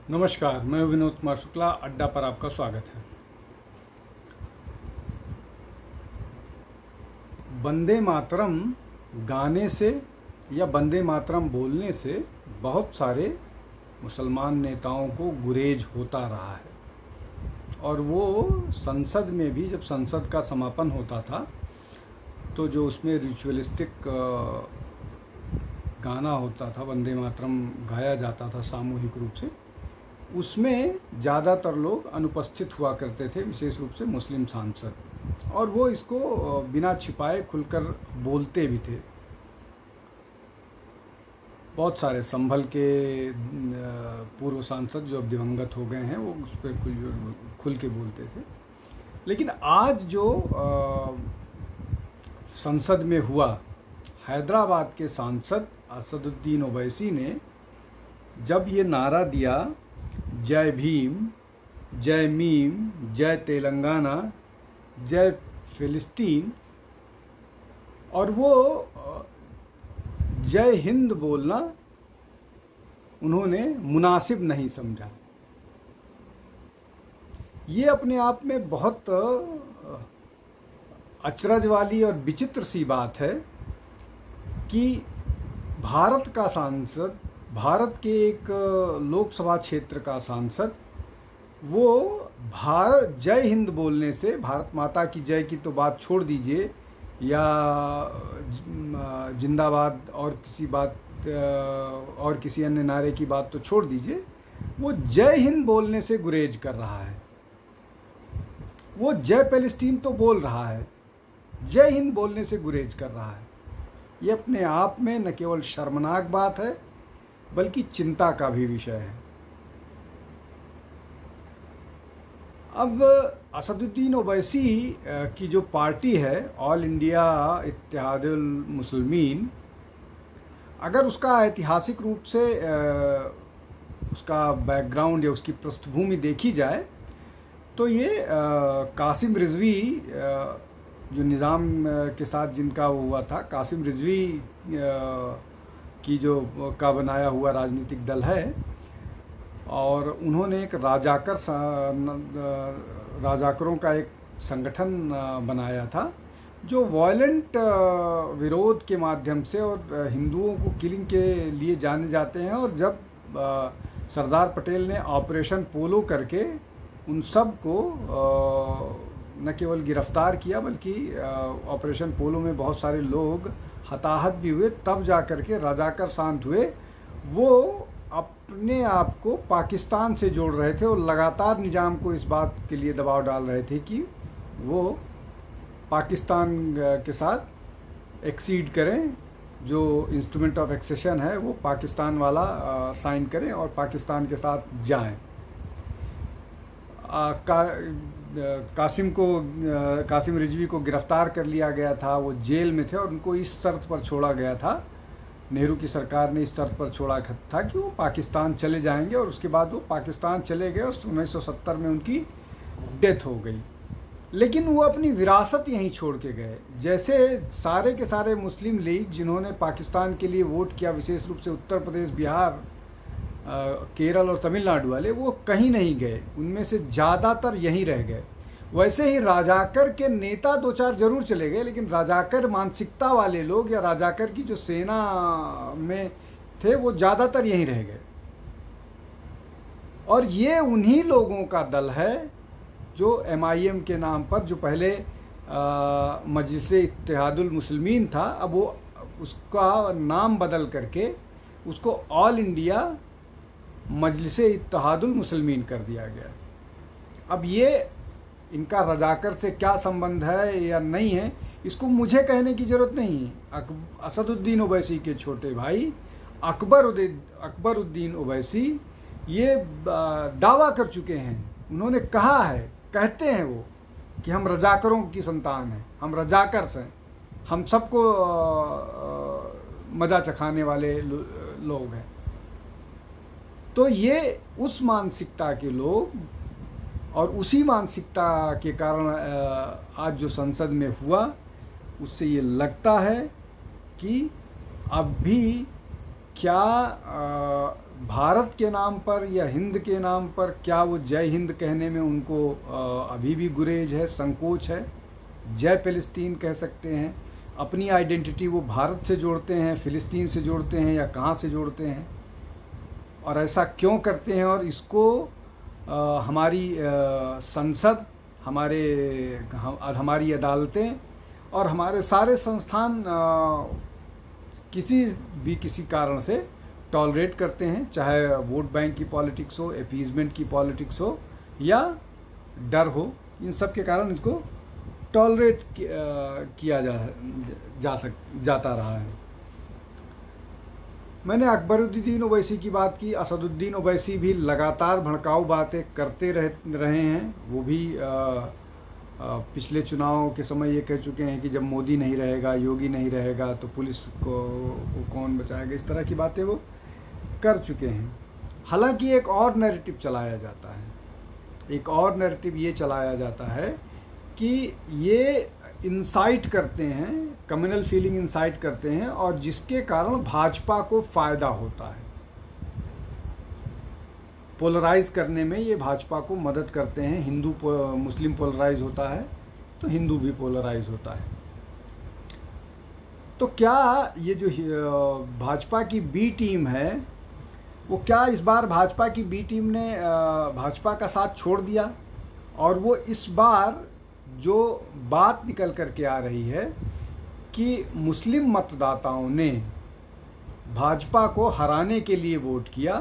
नमस्कार, मैं विनोद कुमार शुक्ला। अड्डा पर आपका स्वागत है। वंदे मातरम गाने से या वंदे मातरम बोलने से बहुत सारे मुसलमान नेताओं को गुरेज होता रहा है और वो संसद में भी, जब संसद का समापन होता था तो जो उसमें रिचुअलिस्टिक गाना होता था, वंदे मातरम गाया जाता था सामूहिक रूप से, उसमें ज़्यादातर लोग अनुपस्थित हुआ करते थे, विशेष रूप से मुस्लिम सांसद, और वो इसको बिना छिपाए खुलकर बोलते भी थे। बहुत सारे संभल के पूर्व सांसद जो अब दिवंगत हो गए हैं वो उस पर खुल के बोलते थे। लेकिन आज जो संसद में हुआ, हैदराबाद के सांसद असदुद्दीन ओवैसी ने जब ये नारा दिया, जय भीम, जय मीम, जय तेलंगाना, जय फिलिस्तीन, और वो जय हिंद बोलना उन्होंने मुनासिब नहीं समझा। ये अपने आप में बहुत अचरज वाली और विचित्र सी बात है कि भारत का सांसद, भारत के एक लोकसभा क्षेत्र का सांसद, वो भारत जय हिंद बोलने से, भारत माता की जय की तो बात छोड़ दीजिए, या जिंदाबाद और किसी अन्य नारे की बात तो छोड़ दीजिए, वो जय हिंद बोलने से गुरेज कर रहा है। वो जय फिलिस्तीन तो बोल रहा है, जय हिंद बोलने से गुरेज कर रहा है। ये अपने आप में न केवल शर्मनाक बात है बल्कि चिंता का भी विषय है। अब असदुद्दीन ओवैसी की जो पार्टी है, ऑल इंडिया इत्तेहादुल मुस्लिमीन, अगर उसका ऐतिहासिक रूप से उसका बैकग्राउंड या उसकी पृष्ठभूमि देखी जाए तो ये कासिम रिजवी, जो निज़ाम के साथ जिनका वो हुआ था, कासिम रिजवी की जो का बनाया हुआ राजनीतिक दल है, और उन्होंने एक राजाकरों का एक संगठन बनाया था जो वॉयलेंट विरोध के माध्यम से और हिंदुओं को किलिंग के लिए जाने जाते हैं। और जब सरदार पटेल ने ऑपरेशन पोलो करके उन सब को न केवल गिरफ्तार किया बल्कि ऑपरेशन पोलो में बहुत सारे लोग हताहत भी हुए, तब जा कर के रजाकर शांत हुए। वो अपने आप को पाकिस्तान से जोड़ रहे थे और लगातार निज़ाम को इस बात के लिए दबाव डाल रहे थे कि वो पाकिस्तान के साथ एक्सीड करें, जो इंस्ट्रूमेंट ऑफ एक्सेशन है वो पाकिस्तान वाला साइन करें और पाकिस्तान के साथ जाएं। कासिम रिजवी को गिरफ्तार कर लिया गया था, वो जेल में थे और उनको इस शर्त पर छोड़ा गया था, नेहरू की सरकार ने इस शर्त पर छोड़ा था कि वो पाकिस्तान चले जाएंगे, और उसके बाद वो पाकिस्तान चले गए और 1970 में उनकी डेथ हो गई। लेकिन वो अपनी विरासत यहीं छोड़ के गए। जैसे सारे के सारे मुस्लिम लीग जिन्होंने पाकिस्तान के लिए वोट किया, विशेष रूप से उत्तर प्रदेश, बिहार, केरल और तमिलनाडु वाले, वो कहीं नहीं गए, उनमें से ज़्यादातर यहीं रह गए। वैसे ही राजाकर के नेता दो चार जरूर चले गए, लेकिन राजाकर मानसिकता वाले लोग या राजाकर की जो सेना में थे वो ज़्यादातर यहीं रह गए। और ये उन्हीं लोगों का दल है जो MIM के नाम पर, जो पहले मजलिस इत्तेहादुल मुस्लिमीन था, अब वो उसका नाम बदल करके उसको ऑल इंडिया मजलिस इत्तेहादुल मुस्लिमीन कर दिया गया। अब ये इनका रजाकर से क्या संबंध है या नहीं है, इसको मुझे कहने की ज़रूरत नहीं है। असदुद्दीन ओवैसी के छोटे भाई अकबरुद्दीन ओवैसी ये दावा कर चुके हैं, उन्होंने कहा है, कहते हैं वो कि हम रजाकरों की संतान हैं, हम रजाकर्स हैं, हम सबको मज़ा चखाने वाले लोग हैं। तो ये उस मानसिकता के लोग, और उसी मानसिकता के कारण आज जो संसद में हुआ, उससे ये लगता है कि अब भी क्या भारत के नाम पर या हिंद के नाम पर क्या वो जय हिंद कहने में उनको अभी भी गुरेज है, संकोच है। जय फ़िलिस्तीन कह सकते हैं। अपनी आइडेंटिटी वो भारत से जोड़ते हैं, फ़िलिस्तीन से जोड़ते हैं, या कहाँ से जोड़ते हैं, और ऐसा क्यों करते हैं। और इसको हमारी संसद, हमारी अदालतें और हमारे सारे संस्थान किसी कारण से टॉलरेट करते हैं, चाहे वोट बैंक की पॉलिटिक्स हो, अपीजमेंट की पॉलिटिक्स हो, या डर हो। इन सब के कारण इसको टॉलरेट किया जाता रहा है। मैंने अकबरुद्दीन ओवैसी की बात की। असदुद्दीन ओवैसी भी लगातार भड़काऊ बातें करते रहे हैं। वो भी पिछले चुनाव के समय ये कह चुके हैं कि जब मोदी नहीं रहेगा, योगी नहीं रहेगा, तो पुलिस को कौन बचाएगा। इस तरह की बातें वो कर चुके हैं। हालांकि एक और नैरेटिव चलाया जाता है, एक और नैरेटिव ये चलाया जाता है कि ये इंसाइट करते हैं, कम्युनल फीलिंग इंसाइट करते हैं, और जिसके कारण भाजपा को फ़ायदा होता है। पोलराइज करने में ये भाजपा को मदद करते हैं। हिंदू मुस्लिम पोलराइज होता है तो हिंदू भी पोलराइज होता है। तो क्या ये जो भाजपा की बी टीम है, वो क्या इस बार भाजपा की बी टीम ने भाजपा का साथ छोड़ दिया, और वो इस बार जो बात निकल कर के आ रही है कि मुस्लिम मतदाताओं ने भाजपा को हराने के लिए वोट किया,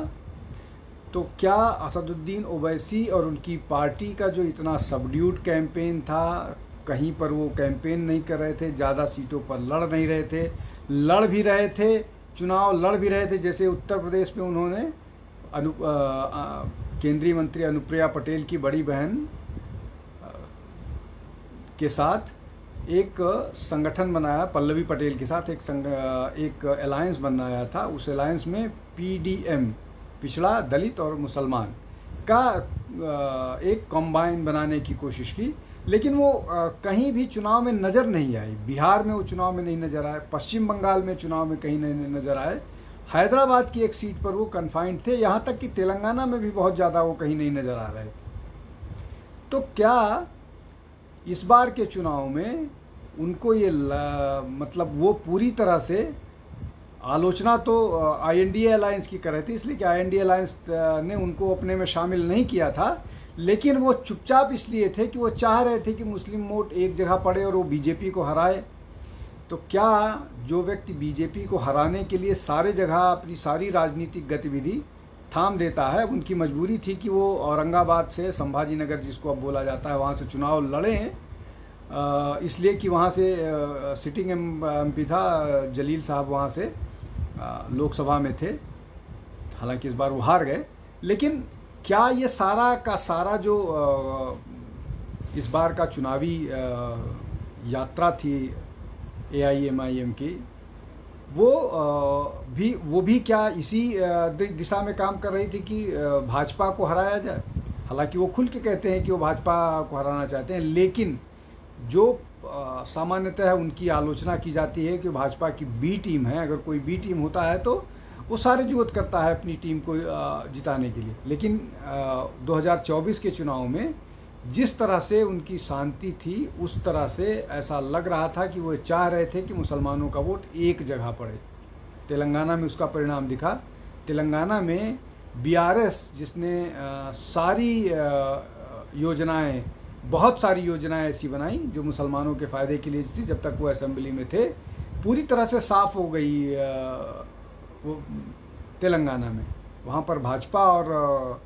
तो क्या असदुद्दीन ओवैसी और उनकी पार्टी का जो इतना सबड्यूड कैंपेन था, कहीं पर वो कैंपेन नहीं कर रहे थे, ज़्यादा सीटों पर लड़ नहीं रहे थे, लड़ भी रहे थे, चुनाव लड़ भी रहे थे। जैसे उत्तर प्रदेश में उन्होंने केंद्रीय मंत्री अनुप्रिया पटेल की बड़ी बहन के साथ एक संगठन बनाया, पल्लवी पटेल के साथ एक अलायंस बनाया था। उस अलायंस में PDM, पिछड़ा, दलित और मुसलमान का एक कॉम्बाइन बनाने की कोशिश की, लेकिन वो कहीं भी चुनाव में नज़र नहीं आई। बिहार में वो चुनाव में नहीं नज़र आए, पश्चिम बंगाल में चुनाव में कहीं नहीं नज़र आए, हैदराबाद की एक सीट पर वो कन्फाइंड थे, यहाँ तक कि तेलंगाना में भी बहुत ज़्यादा वो कहीं नहीं नज़र आ रहे थे। तो क्या इस बार के चुनाव में उनको ये मतलब वो पूरी तरह से आलोचना तो INDA अलायंस की कर रहे थे, इसलिए कि INDA अलायंस ने उनको अपने में शामिल नहीं किया था, लेकिन वो चुपचाप इसलिए थे कि वो चाह रहे थे कि मुस्लिम वोट एक जगह पड़े और वो बीजेपी को हराए। तो क्या जो व्यक्ति बीजेपी को हराने के लिए सारे जगह अपनी सारी राजनीतिक गतिविधि थाम देता है, उनकी मजबूरी थी कि वो औरंगाबाद से, संभाजी नगर जिसको अब बोला जाता है, वहाँ से चुनाव लड़ें, इसलिए कि वहाँ से सिटिंग MP था जलील साहब, वहाँ से लोकसभा में थे। हालांकि इस बार वो हार गए, लेकिन क्या ये सारा का सारा जो इस बार का चुनावी यात्रा थी AIMIM की, वो भी क्या इसी दिशा में काम कर रही थी कि भाजपा को हराया जाए। हालांकि वो खुल के कहते हैं कि वो भाजपा को हराना चाहते हैं, लेकिन जो सामान्यतः उनकी आलोचना की जाती है कि भाजपा की बी टीम है। अगर कोई बी टीम होता है तो वो सारे जुहद करता है अपनी टीम को जिताने के लिए, लेकिन 2024 के चुनाव में जिस तरह से उनकी शांति थी, उस तरह से ऐसा लग रहा था कि वो चाह रहे थे कि मुसलमानों का वोट एक जगह पड़े। तेलंगाना में उसका परिणाम दिखा। तेलंगाना में BRS, जिसने सारी योजनाएं, बहुत सारी योजनाएं ऐसी बनाई जो मुसलमानों के फ़ायदे के लिए थी, जब तक वो असेंबली में थे, पूरी तरह से साफ़ हो गई वो तेलंगाना में। वहाँ पर भाजपा और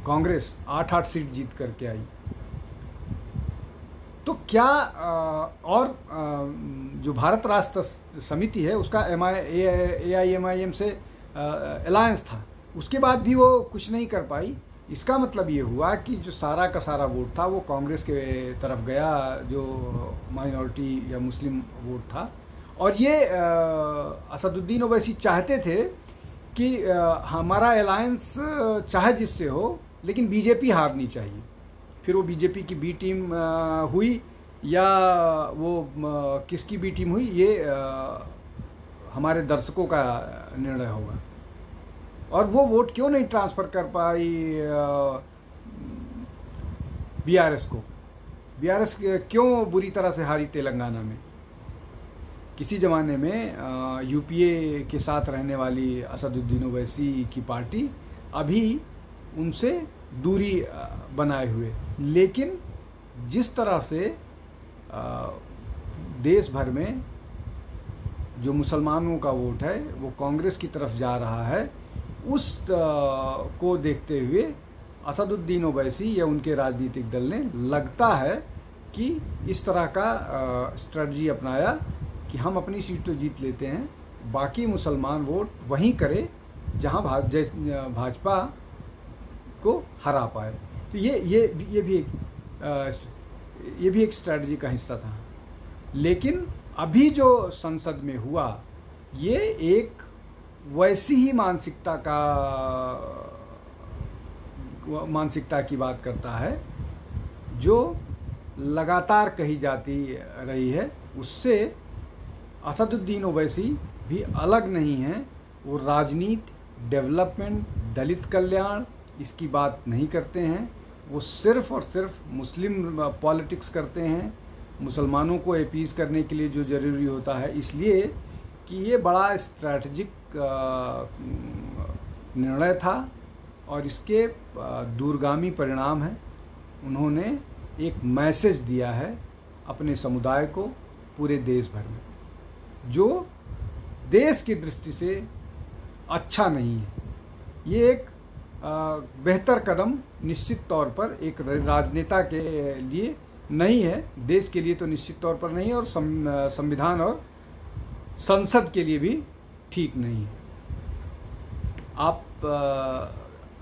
कांग्रेस 8-8 सीट जीत करके आई। तो क्या और जो भारत राष्ट्र समिति है उसका AIMIM से अलायंस था, उसके बाद भी वो कुछ नहीं कर पाई। इसका मतलब ये हुआ कि जो सारा का सारा वोट था वो कांग्रेस के तरफ गया, जो माइनॉरिटी या मुस्लिम वोट था। और ये असदुद्दीन ओवैसी चाहते थे कि हमारा अलायंस चाहे जिससे हो, लेकिन बीजेपी हारनी चाहिए। फिर वो बीजेपी की बी टीम हुई या वो किसकी बी टीम हुई, ये हमारे दर्शकों का निर्णय होगा। और वो वोट क्यों नहीं ट्रांसफ़र कर पाई बीआरएस को? बीआरएस क्यों बुरी तरह से हारी तेलंगाना में? किसी ज़माने में यूपीए के साथ रहने वाली असदुद्दीन ओवैसी की पार्टी अभी उनसे दूरी बनाए हुए, लेकिन जिस तरह से देश भर में जो मुसलमानों का वोट है वो कांग्रेस की तरफ जा रहा है, उस को देखते हुए असदुद्दीन ओवैसी या उनके राजनीतिक दल ने लगता है कि इस तरह का स्ट्रेटजी अपनाया कि हम अपनी सीट तो जीत लेते हैं, बाकी मुसलमान वोट वहीं करें जहां भाजपा को हरा पाए। तो ये भी एक स्ट्रेटजी का हिस्सा था। लेकिन अभी जो संसद में हुआ ये एक वैसी ही मानसिकता की बात करता है जो लगातार कही जाती रही है। उससे असदुद्दीन ओवैसी भी अलग नहीं है। वो राजनीति, डेवलपमेंट, दलित कल्याण इसकी बात नहीं करते हैं। वो सिर्फ़ और सिर्फ मुस्लिम पॉलिटिक्स करते हैं, मुसलमानों को अपीज़ करने के लिए जो ज़रूरी होता है, इसलिए कि ये बड़ा स्ट्रैटेजिक निर्णय था और इसके दूरगामी परिणाम हैं। उन्होंने एक मैसेज दिया है अपने समुदाय को पूरे देश भर में, जो देश की दृष्टि से अच्छा नहीं है। ये एक बेहतर कदम निश्चित तौर पर एक राजनेता के लिए नहीं है, देश के लिए तो निश्चित तौर पर नहीं है, और संविधान और संसद के लिए भी ठीक नहीं है। आप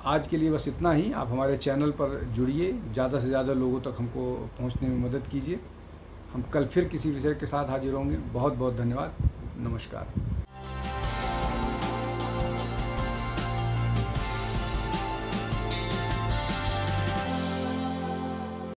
आज के लिए बस इतना ही। आप हमारे चैनल पर जुड़िए, ज़्यादा से ज़्यादा लोगों तक हमको पहुंचने में मदद कीजिए। हम कल फिर किसी विषय के साथ हाजिर होंगे। बहुत बहुत धन्यवाद। नमस्कार।